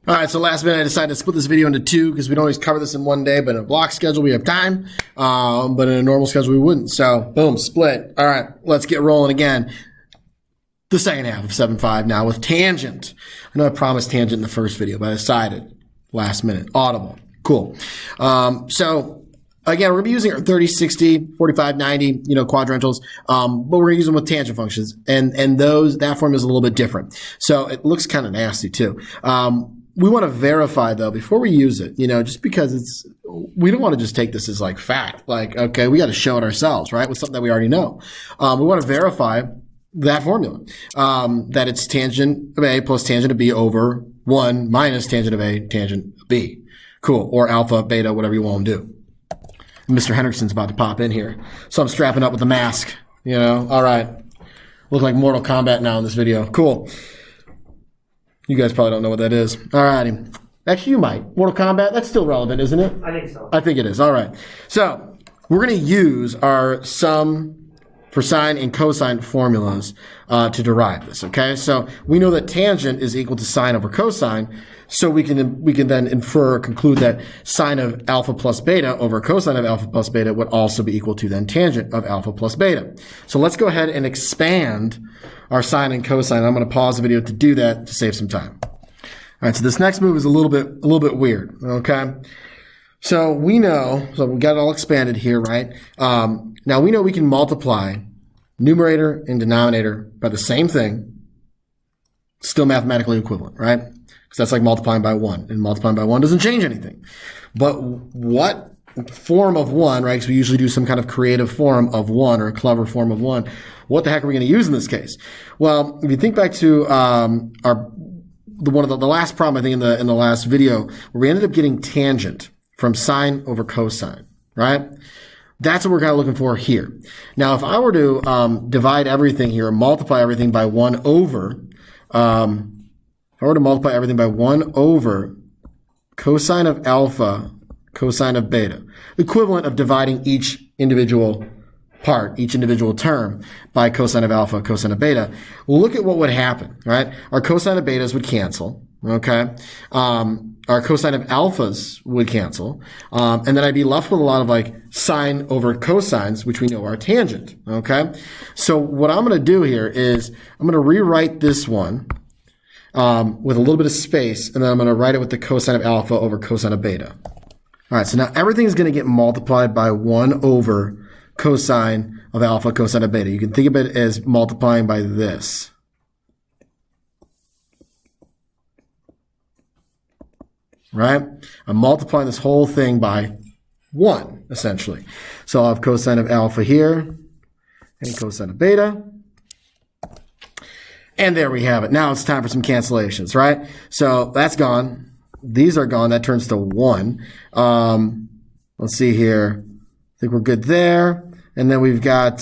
All right, so last minute I decided to split this video into two because we don't always cover this in one day, but in a block schedule we have time, but in a normal schedule we wouldn't. So boom, split. All right, let's get rolling again. The second half of 7.5 now with tangent. I know I promised tangent in the first video, but I decided last minute. Audible. Cool. So again, we're going to be using our 30, 60, 45, 90, quadrantals, but we're going to use them with tangent functions. And that formula is a little bit different. So it looks kind of nasty too. We want to verify though, before we use it, just because we don't want to just take this as like fact. Like, okay, we got to show it ourselves, right? With something that we already know. We want to verify that formula, that it's tangent of A plus tangent of B over 1 minus tangent of A, tangent of B. Cool. Or alpha, beta, whatever you want to do. Mr. Henriksen's about to pop in here. So I'm strapping up with the mask, All right. Look like Mortal Kombat now in this video. Cool. You guys probably don't know what that is. All righty. Actually, you might. Mortal Kombat, that's still relevant, isn't it? I think so. I think it is. All right. So we're going to use our sum for sine and cosine formulas to derive this, okay? So we know that tangent is equal to sine over cosine, so we can then infer or conclude that sine of alpha plus beta over cosine of alpha plus beta would also be equal to then tangent of alpha plus beta. So let's go ahead and expand our sine and cosine. I'm going to pause the video to do that to save some time. All right, so this next move is a little bit weird, okay? So we know, so we got it all expanded here, right? Now we know we can multiply numerator and denominator by the same thing, still mathematically equivalent, right? Because that's like multiplying by 1, and multiplying by 1 doesn't change anything. But what form of 1, right? Because we usually do some kind of creative form of 1 or a clever form of 1. What the heck are we going to use in this case? Well, if you think back to one of the last problem I think in the last video, where we ended up getting tangent from sine over cosine, right? That's what we're kind of looking for here. Now, if I were to divide everything here, multiply everything by 1 over, if I were to multiply everything by 1 over cosine of alpha, cosine of beta, equivalent of dividing each individual part, each individual term by cosine of alpha, cosine of beta, look at what would happen, right? Our cosine of betas would cancel, okay? Our cosine of alphas would cancel, and then I'd be left with a lot of like sine over cosines, which we know are tangent, okay? So what I'm going to do here is I'm going to rewrite this one with a little bit of space, and then I'm going to write it with the cosine of alpha over cosine of beta. All right, so now everything's going to get multiplied by 1 over cosine of alpha, cosine of beta. You can think of it as multiplying by this. Right? I'm multiplying this whole thing by 1, essentially. So I'll have cosine of alpha here and cosine of beta. And there we have it. Now it's time for some cancellations, right? So that's gone. These are gone. That turns to 1. Let's see here. I think we're good there. And then we've got,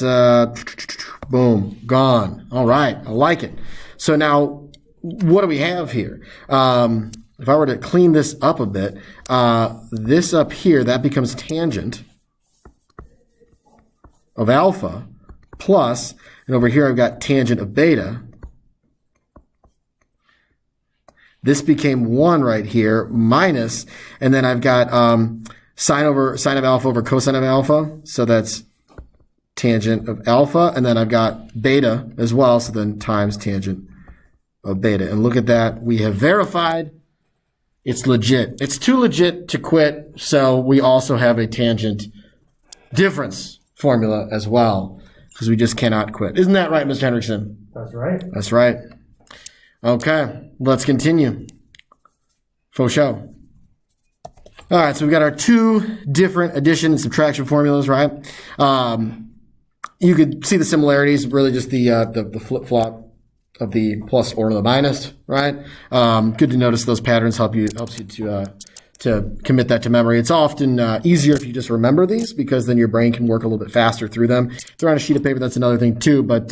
boom, gone. All right. I like it. So now, what do we have here? If I were to clean this up a bit, this up here, that becomes tangent of alpha plus, and over here I've got tangent of beta. This became 1 right here, minus, and then I've got sine of alpha over cosine of alpha, so that's tangent of alpha, and then I've got beta as well, so then times tangent of beta. And look at that, we have verified it's legit. It's too legit to quit, so we also have a tangent difference formula as well, because we just cannot quit. Isn't that right, Mr. Henriksen? That's right. That's right. Okay, let's continue. Faux show. All right, so we've got our 2 different addition and subtraction formulas, right? You could see the similarities, really just the flip-flop of the plus or the minus, right? Good to notice those patterns helps you to commit that to memory. It's often easier if you just remember these, because then your brain can work a little bit faster through them. If they're on a sheet of paper, that's another thing too. But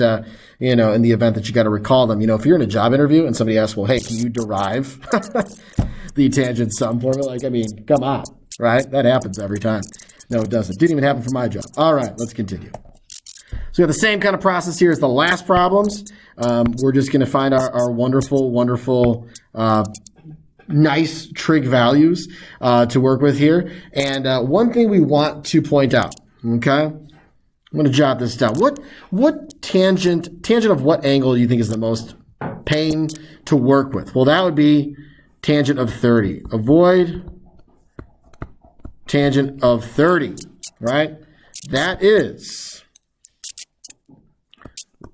in the event that you got to recall them, if you're in a job interview and somebody asks, well, hey, can you derive the tangent sum formula? Like, I mean, come on, right? That happens every time. No, it doesn't. Didn't even happen for my job. All right, let's continue. So we have the same kind of process here as the last problems. We're just going to find our wonderful nice trig values to work with here. And one thing we want to point out, okay? I'm going to jot this down. What tangent of what angle do you think is the most pain to work with? Well, that would be tangent of 30. Avoid tangent of 30, right? That is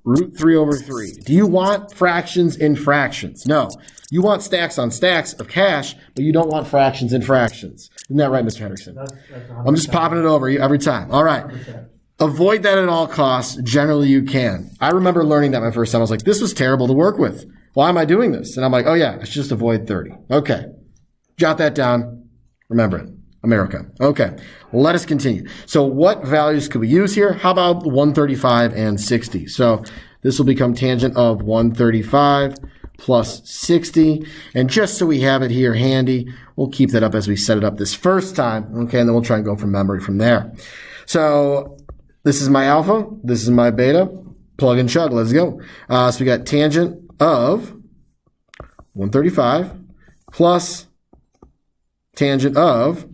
root 3 over 3. Do you want fractions in fractions? No. You want stacks on stacks of cash, but you don't want fractions in fractions. Isn't that right, Mr. Henderson? That's I'm just popping it over you every time. All right. 100%. Avoid that at all costs. Generally, you can. I remember learning that my first time. I was like, this was terrible to work with. Why am I doing this? And I'm like, oh, yeah, I should just avoid 30. Okay. Jot that down. Remember it. America. Okay. Let us continue. So what values could we use here? How about 135 and 60? So this will become tangent of 135 plus 60. And just so we have it here handy, we'll keep that up as we set it up this first time. Okay. And then we'll try and go from memory from there. So this is my alpha. This is my beta. Plug and chug. Let's go. So we got tangent of 135 plus tangent of,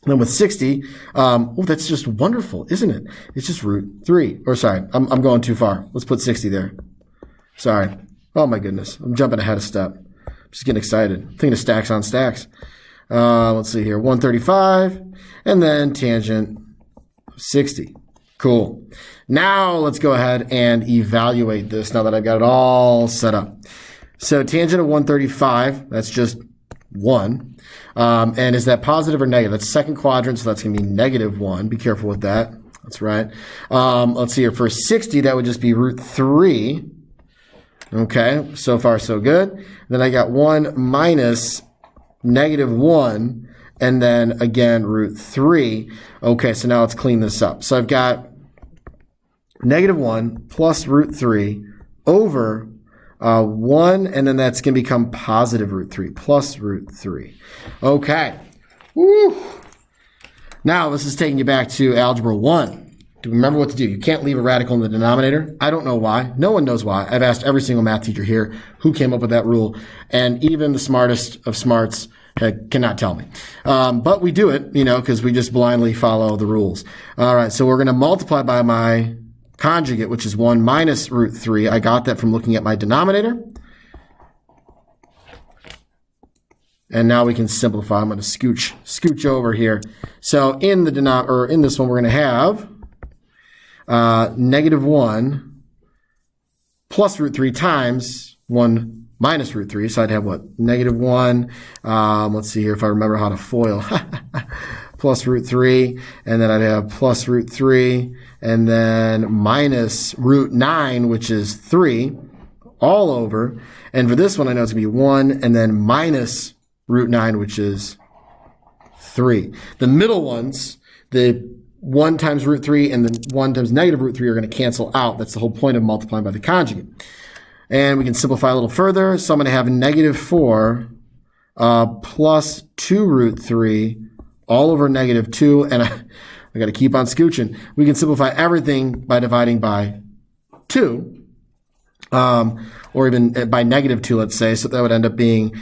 then with 60, oh, that's just wonderful, isn't it? It's just root 3. Or sorry, I'm going too far. Let's put 60 there. Sorry. Oh my goodness. I'm jumping ahead a step. I'm just getting excited. I'm thinking of stacks on stacks. Let's see here. 135 and then tangent 60. Cool. Now let's go ahead and evaluate this now that I've got it all set up. So tangent of 135, that's just 1. And is that positive or negative? That's second quadrant, so that's going to be -1. Be careful with that. That's right. Let's see here. For 60, that would just be root 3. Okay, so far so good. Then I got 1 minus -1, and then again root 3. Okay, so now let's clean this up. So I've got -1 plus root 3 over 1, and then that's going to become positive root 3 plus root 3. Okay. Woo. Now this is taking you back to algebra 1. Do you remember what to do? You can't leave a radical in the denominator. I don't know why. No one knows why. I've asked every single math teacher here who came up with that rule, and even the smartest of smarts cannot tell me. But we do it, because we just blindly follow the rules. All right, so we're going to multiply by my conjugate, which is 1 minus root 3. I got that from looking at my denominator. And now we can simplify. I'm going to scooch over here. So in the in this one, we're going to have -1 plus root 3 times 1 minus root 3. So I'd have what? -1. Let's see here if I remember how to FOIL. Plus root 3. And then I'd have plus root 3. And then minus root 9, which is 3, all over. And for this one, I know it's going to be 1, and then minus root 9, which is 3. The middle ones, the 1 times root 3 and the 1 times negative root 3 are going to cancel out. That's the whole point of multiplying by the conjugate. And we can simplify a little further. So I'm going to have -4 plus 2 root 3 all over -2. And I got to keep on scooching. We can simplify everything by dividing by 2. Or even by -2, let's say. So that would end up being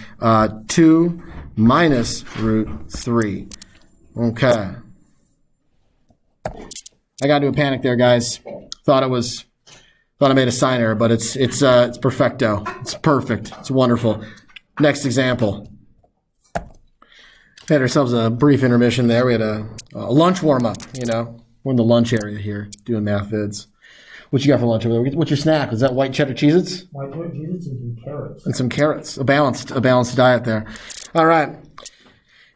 2 minus root 3. Okay. I got into a panic there, guys. Thought I made a sign error, but it's perfecto. It's perfect. It's wonderful. Next example. Had ourselves a brief intermission there. We had a lunch warm-up, We're in the lunch area here doing math vids. What you got for lunch over there? What's your snack? Is that white cheddar Cheez-Its? White cheddar Cheez-Its and some carrots. And some carrots. A balanced diet there. All right.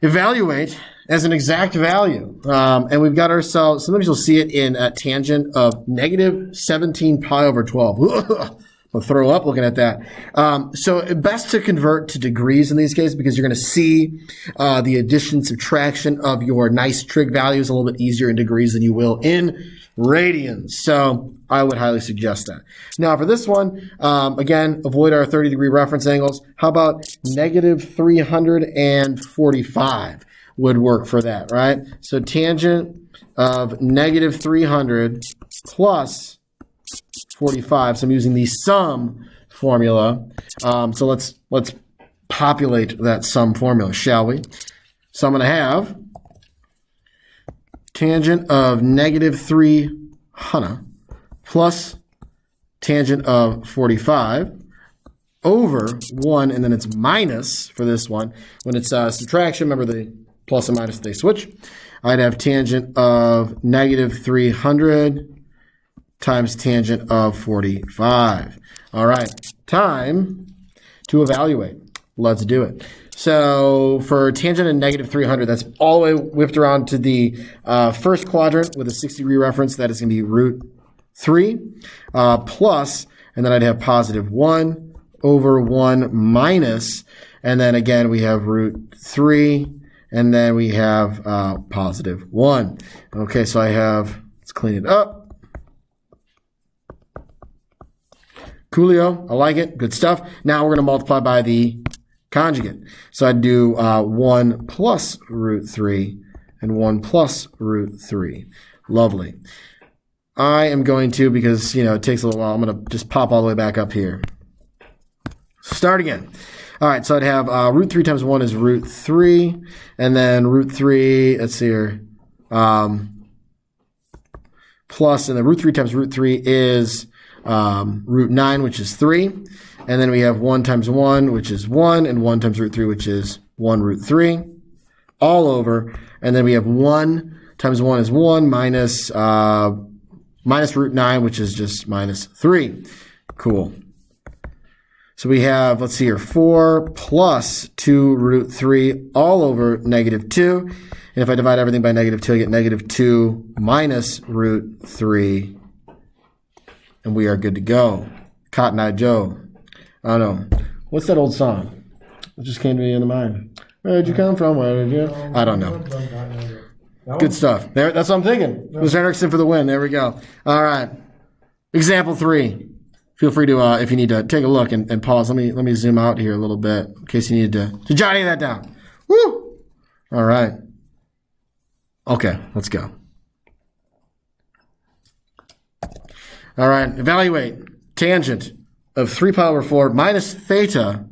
Evaluate as an exact value. And we've got ourselves, sometimes you'll see it in a tangent of -17 pi over 12. I'll throw up looking at that. So best to convert to degrees in these cases because you're going to see the addition, subtraction of your nice trig values a little bit easier in degrees than you will in radians. So I would highly suggest that. Now for this one, again, avoid our 30-degree reference angles. How about -345 would work for that, right? So tangent of -300 plus 45. So I'm using the sum formula. So let's populate that sum formula, shall we? So I'm going to have tangent of negative 300 plus tangent of 45 over 1, and then it's minus for this one. When it's subtraction, remember the plus and minus, they switch. I'd have tangent of negative 300 times tangent of 45. All right, time to evaluate. Let's do it. So for tangent of negative 300, that's all the way whipped around to the first quadrant with a 60-degree reference. That is going to be root 3 plus, and then I'd have positive 1 over 1 minus, and then again we have root 3, and then we have positive 1. Okay, so I have, let's clean it up. Coolio, I like it, good stuff. Now we're going to multiply by the conjugate. So I'd do 1 plus root 3 and 1 plus root 3. Lovely. I am going to, because, it takes a little while, I'm going to just pop all the way back up here. Start again. All right, so I'd have root 3 times 1 is root 3, and then root 3, let's see here, plus, and then root 3 times root 3 is root 9, which is 3. And then we have 1 times 1, which is 1, and 1 times root 3, which is 1 root 3, all over. And then we have 1 times 1 is 1 minus root 9, which is just minus 3. Cool. So we have, let's see here, 4 plus 2 root 3 all over negative 2. And if I divide everything by negative 2, I get negative 2 minus root 3. And we are good to go. Cotton Eye Joe. I don't know. What's that old song? It just came to me in the mind. Where did you come from? Where did you? I don't know. Good stuff. There, that's what I'm thinking. Mr. Henriksen for the win. There we go. All right. Example 3. Feel free to, if you need to, take a look and pause. Let me zoom out here a little bit in case you need to jot any of that down. Woo! All right. Okay, let's go. All right, evaluate tangent of 3 pi over 4 minus theta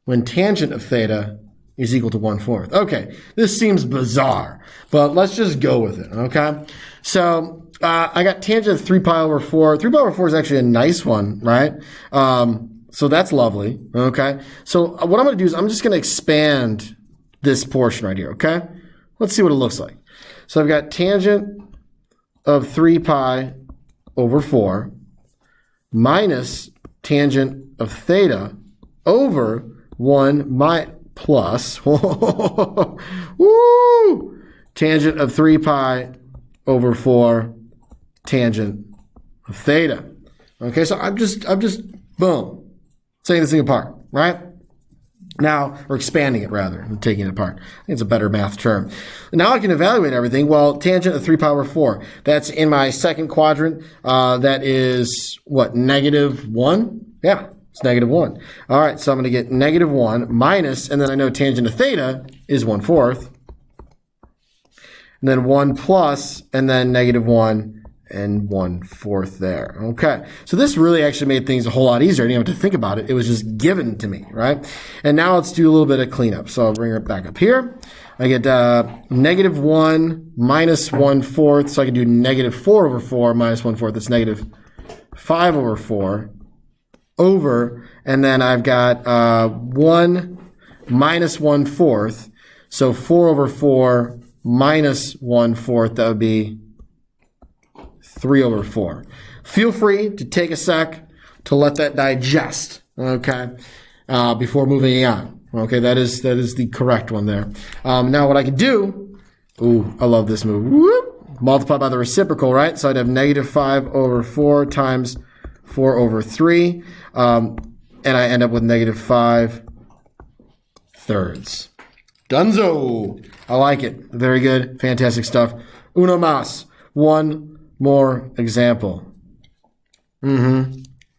when tangent of theta is equal to 1/4. Okay, this seems bizarre, but let's just go with it, okay? So I got tangent of 3 pi over 4. 3 pi over 4 is actually a nice one, right? So that's lovely, okay? So what I'm going to do is I'm just going to expand this portion right here, okay? Let's see what it looks like. So I've got tangent of 3 pi over 4 minus tangent of theta over 1 plus woo, tangent of 3 pi over 4 tangent of theta. Okay, so I'm just boom, taking this thing apart, right? Now, or expanding it rather than taking it apart. I think it's a better math term. Now I can evaluate everything. Well, tangent of 3 pi over 4. That's in my second quadrant. That is, what, -1? Yeah, it's -1. All right, so I'm going to get -1 minus, and then I know tangent of theta is 1/4. And then 1 plus, and then -1 and 1/4 there. Okay, so this really actually made things a whole lot easier. I didn't have to think about it. It was just given to me, right? And now let's do a little bit of cleanup. So I'll bring it back up here. I get -1 minus 1/4. So I can do -4 over 4 minus 1/4. That's -5 over 4 over. And then I've got 1 minus 1/4. So 4 over 4 minus 1/4. That would be 3 over 4. Feel free to take a sec to let that digest, okay, before moving on. Okay, that is the correct one there. Now what I could do, ooh, I love this move. Whoop, multiply by the reciprocal, right? So I'd have -5 over 4 times 4 over 3, and I end up with -5 thirds. Dunzo! I like it. Very good. Fantastic stuff. Uno mas. One more example. I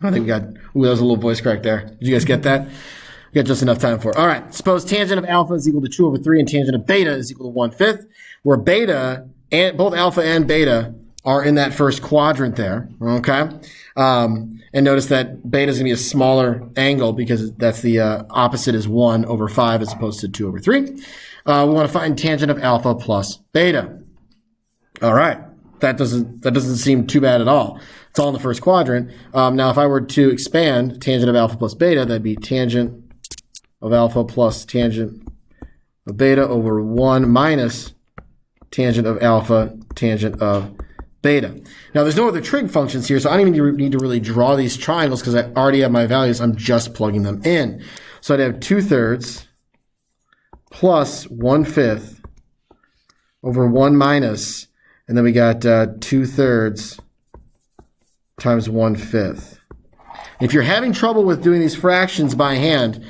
think we got, ooh, that was a little voice crack there. Did you guys get that? We got just enough time for it. All right. Suppose tangent of alpha is equal to 2 over 3 and tangent of beta is equal to 1/5, where beta and both alpha and beta are in that first quadrant there, okay? And notice that beta is going to be a smaller angle because that's the opposite is 1 over 5 as opposed to 2 over 3. We want to find tangent of alpha plus beta. All right. That doesn't seem too bad at all. It's all in the first quadrant. Now, if I were to expand tangent of alpha plus beta, that'd be tangent of alpha plus tangent of beta over 1 minus tangent of alpha tangent of beta. Now, there's no other trig functions here, so I don't even need to really draw these triangles because I already have my values. I'm just plugging them in. So I'd have 2/3 plus 1/5 over 1 minus, and then we got 2/3 times 1/5. If you're having trouble with doing these fractions by hand,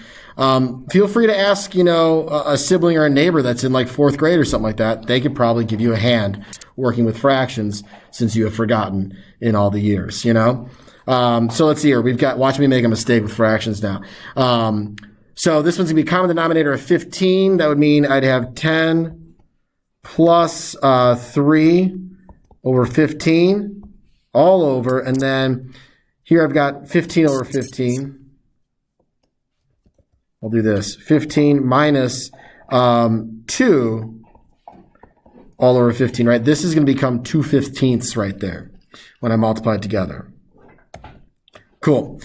feel free to ask, a sibling or a neighbor that's in like 4th grade or something like that. They could probably give you a hand working with fractions since you have forgotten in all the years, So let's see here. We've got, watch me make a mistake with fractions now. So this one's going to be common denominator of 15. That would mean I'd have 10 plus 3 over 15 all over. And then here I've got 15 over 15. I'll do this. 15 minus 2 all over 15, right? This is going to become 2/15 right there when I multiply it together. Cool.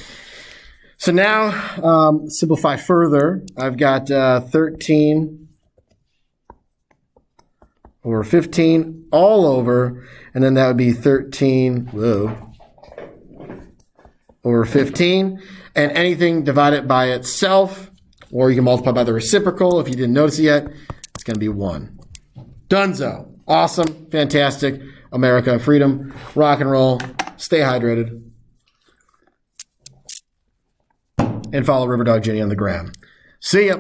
So now, simplify further. I've got 13 over 15 all over, and then that would be 13 over 15. And anything divided by itself, or you can multiply by the reciprocal if you didn't notice it yet, it's going to be 1. Donezo. Awesome. Fantastic. America, freedom, rock and roll. Stay hydrated. And follow Riverdog Jenny on the gram. See ya.